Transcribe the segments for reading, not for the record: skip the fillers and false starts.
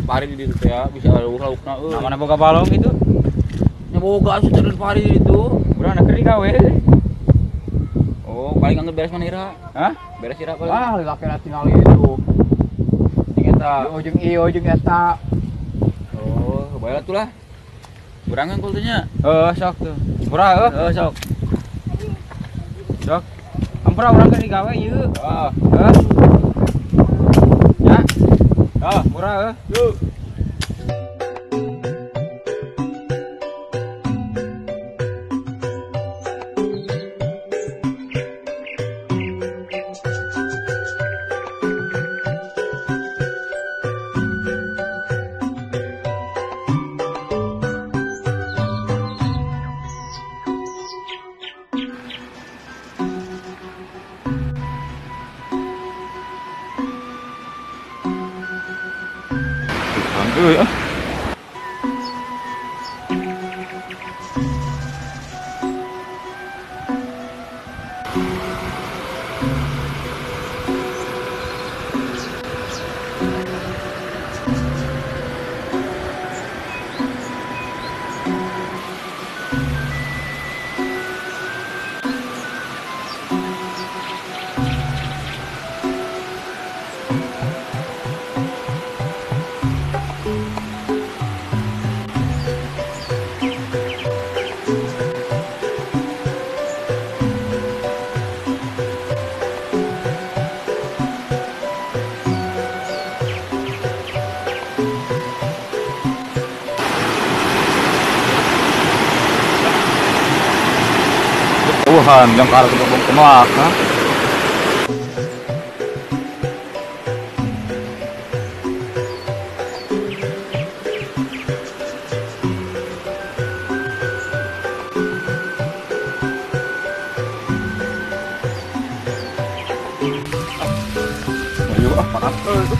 pari di ditu ya bisa lauk-laukna euy. Namanya boga balong itu. Nya boga asup teh pari di ditu. Urang keur digawe. Oh, paling anggar beres mana ira? Hah? Beres ira paling. Ah, laki-laki tinggal itu. Jeung eta. Di ujung ieu ujung eta. Oh, bae atuh lah. Urang kan kultunya. Sok tuh. Murah Sok. Sok. Ampura urang keur digawe ieu. Ah, Ya. Murah yuk. euy. Tuhan yang karena kebun kemak, ha? Ayo panas itu.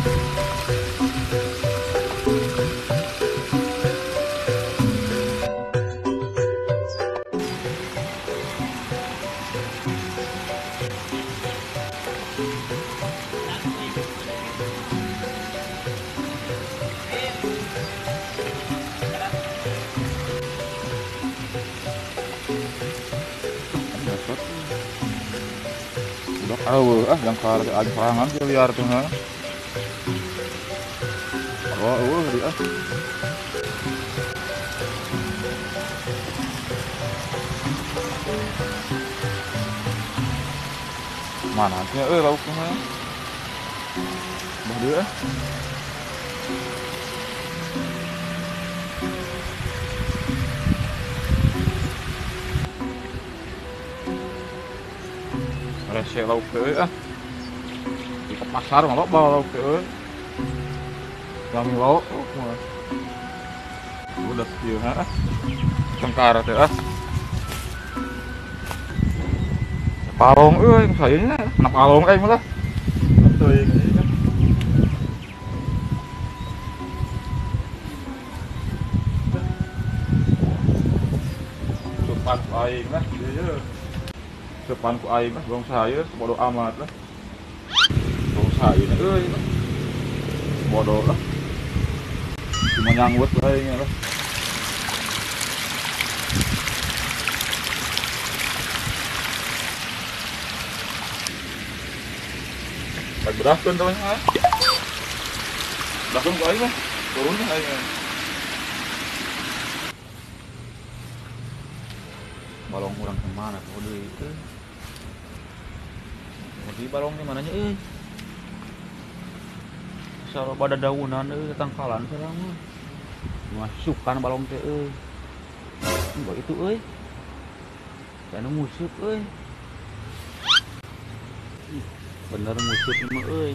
Udah tahu yang karena ada serangan dia liar tuh ha. Dia. Mana sih lauknya? Bah dia. Rese lauk teh di pasar mah bawa lauk teh kami bawa udah kieu ha tengkar teh parong euy sayanya anak parong malah teuing supan aing lah dieu depan ku aing mah bong saya bodoh amat lah. Bong saya euy bodoh lah. Cuma nyanggut aing lah. Baik berahkeun teh ha. Berahkeun ku aing mah turun aing. Balong kurang kemana kode itu? Di balong di mananya Sarua pada daunan tangkalan sareng mah. Masukkan balong teh Enggak itu Kana musuk Bener musuk mah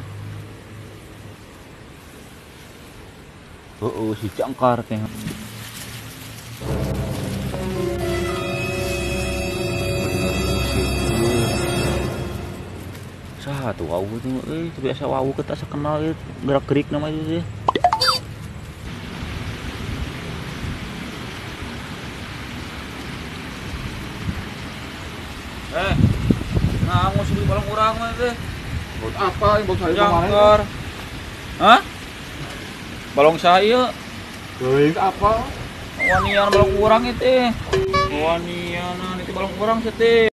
si cangkar teh. Tuh wawu itu biasa wawu kita sekenal gerak-gerik nama itu sih. Nah mau sih balong urang mah teh. Buat apa yang bos saya kemarin? Hah? balong saya. Teuing apa? Wanian balong urang itu. Wanian itu balong urang teh.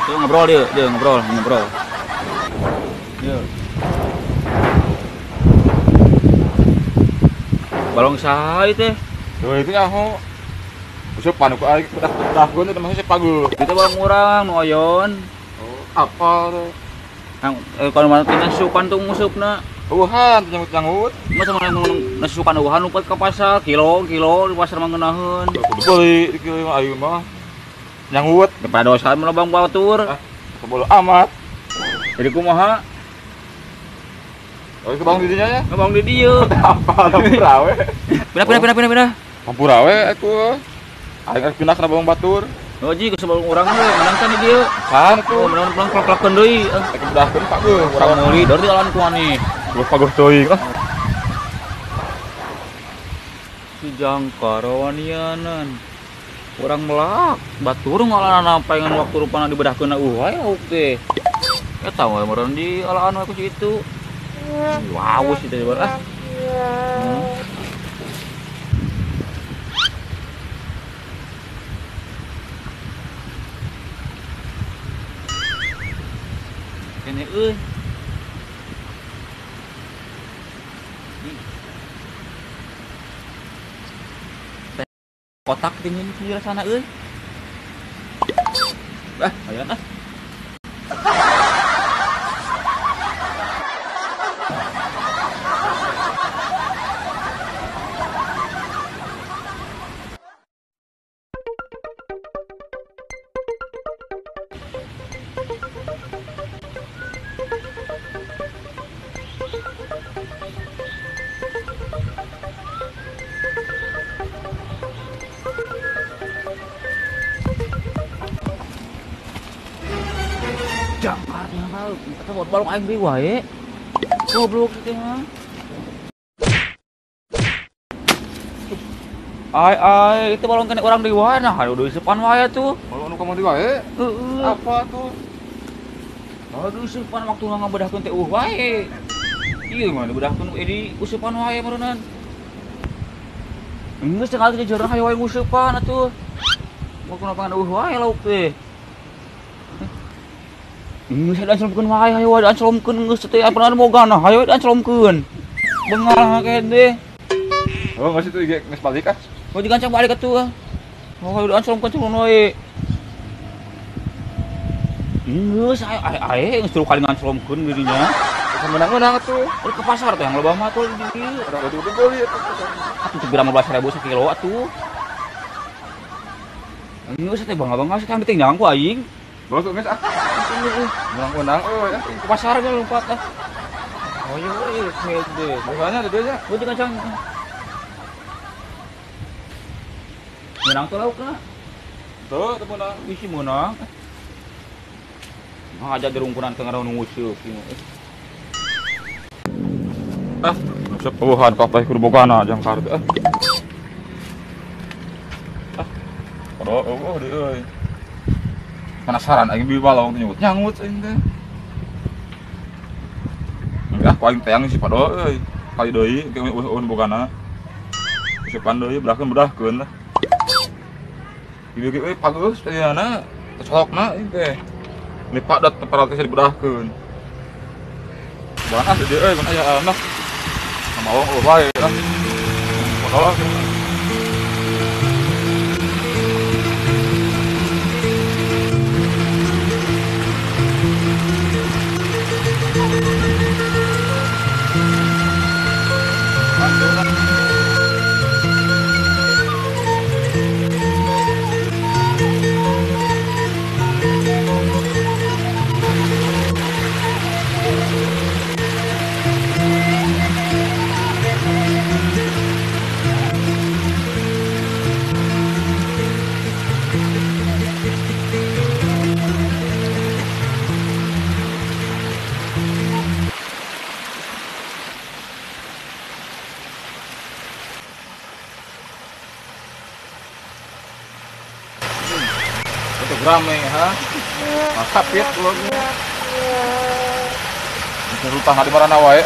Dia ngobrol dia ngobrol. Dia. Balong saya teh. Teuing itu nyaho. Usupan ku aing bedah-bedahkeun teh masih pageuh. Kita balong urang nu oyon. Oh, apa tuh? Kalau mana nasupan tuh ngusupna. Uhan nyangut-nyangut. Masa mana nasupan uhan lupa ke pasar kilo di pasar mangeunaheun. Kudu beuli di kieu mah ayeuna mah. Nyangut Daripada dosa melobang batur. kebodo amat. Jadi kumaha? Oh, itu bang didinya ya? Ngomong di dieu. Apa Lampura we? Pindah. Lampura we aku. Aing harus pindah kana bawang batur. Oh ji sebelum urang we menang kan di dieu. Kan Oh, tuh. menang klak-klakeun deui. Aku bedahkeun pageuh. Urang meuli dari jalan ku ani. Geus pageuh teuing lah. Si jangkar wanianan. Urang melak batur ngalah nampaengan waktu rupana dibedahkeun wae oke. Eta we meureun di alaan we ku situ. Wow, sih teh ah. Kene euy. Kotak dingin di sana euy. Aya ah. Jakarnya tahu, kita buat balok aing deui wae. Goblok teh mah. Ai, itu balong kena orang deui wae nah, aduh sepan wae tuh. Kalau anu kamu di wae? Heeh. Apa tuh? Aduh sepan waktu ngabedahkeun teh wae. Ieu mah dibedahkeun di usupan wae meureunan. Geus sekali jeung hayu wae ngusupan atuh. Waktu napangan wae lauk teh. Geus anclomkeun wae hayu wae anclomkeun geus teh apeuna mogana hayu anclomkeun. Bengal kene. Oh, masih tuh geus balik ah. Oh digancang balik atuh. Oh hayu anclomkeun culun wae. Geus ae geus 3 kali nganclomkeun dirinya. Menang-menang tuh. Ke pasar teh yang loba mah tuh di dieu. Udah beuli atuh. Atuh teh bira 15.000 sakilo atuh. Geus teh bangga-bangga sih kan penting jangan ku aing. Bos geus ah. Menang-menang euy. Ke pasar ge lompat ah. Oh iya kede. Biasanya ada dia nya. Gua digancang. Menang tuh laukna. Tuh, teu menang. Isi menang. Mah aja dirungkunan ke ngaran nguseup ieu. Ah, sepuhan kapal kudu bogana jangkar teh. Oh, di euy. Penasaran aing beli balong teh nyangut aing teh. Enggak, ku aing teang si pado euy. Kali deui ke ulun bogana. Usupan deui bedahkeun lah. Ieu ge euy pageus teh ana. Cocokna ieu teh. Lipat dat tempat teh dibedahkeun. Bang di euy mun aya anak. Mau wae lah. Pado. Untuk rame ha. Sapit kulurnya. Rutang di mana wae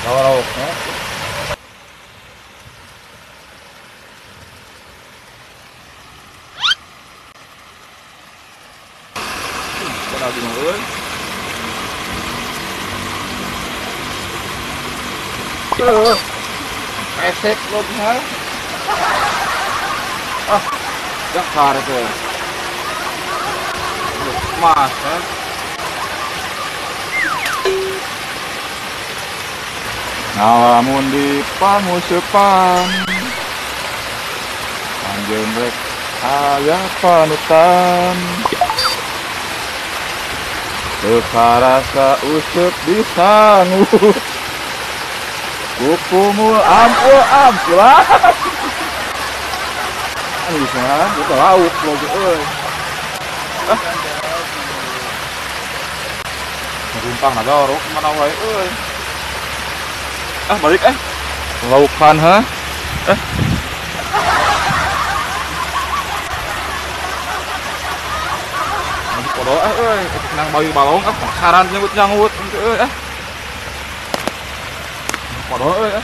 lauk kenal di mana esek lo bisa jakar itu mas namun di pangusepan anjeun rek aya panutan teu karasa useup disangut kukumul ampul ampulah bisa itu lauk logo euy rumpang naga orok mana wae euy balik laukan ha podo euy nang bayi balong pasaran nyangut euy podo euy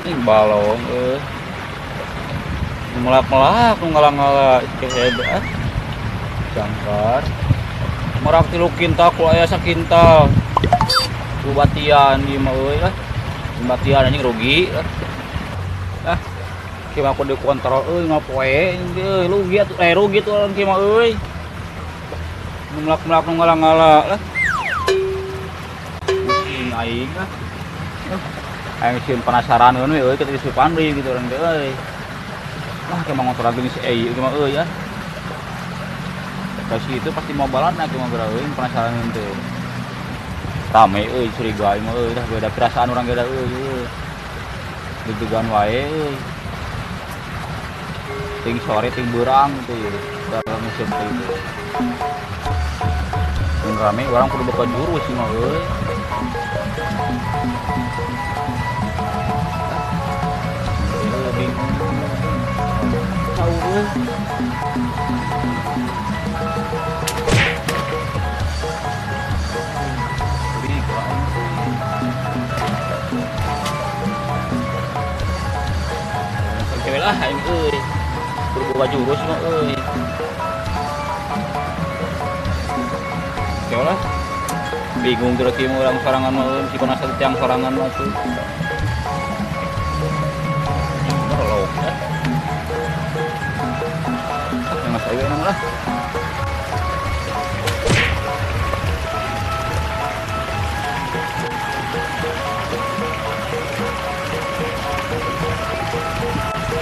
ini balong melak-melak ngalang-ngalang kehebat jangkar merak 3 kintal ku aya sakintal ku batian ieu mah euy batian anjing rugi kieu mah kudu dikontrol euy ngapoe rugi tuh orang kieu mah euy melak-melak ngalang-ngalang pusing aing aing sieun penasaran we euy kita disupan deui gitu orang teh euy kayak ngotoran geuning si Ei ieu mah euy ya kasih itu pasti mau balan kieu mah euy penasaran teh rame euy curiga ieu mah euy dah beda perasaan urang ge da euy deg-degan wae euy ting sore ting beurang teh dalam musim teh mun rame urang kudu buka jurus ieu mah euy cewek lah aing euy berbuka jurus mah euy cewek lah bingung terus kieu urang sorangan mah euy si panasa tiang sorangan mah tuh yang mas ayo enak lah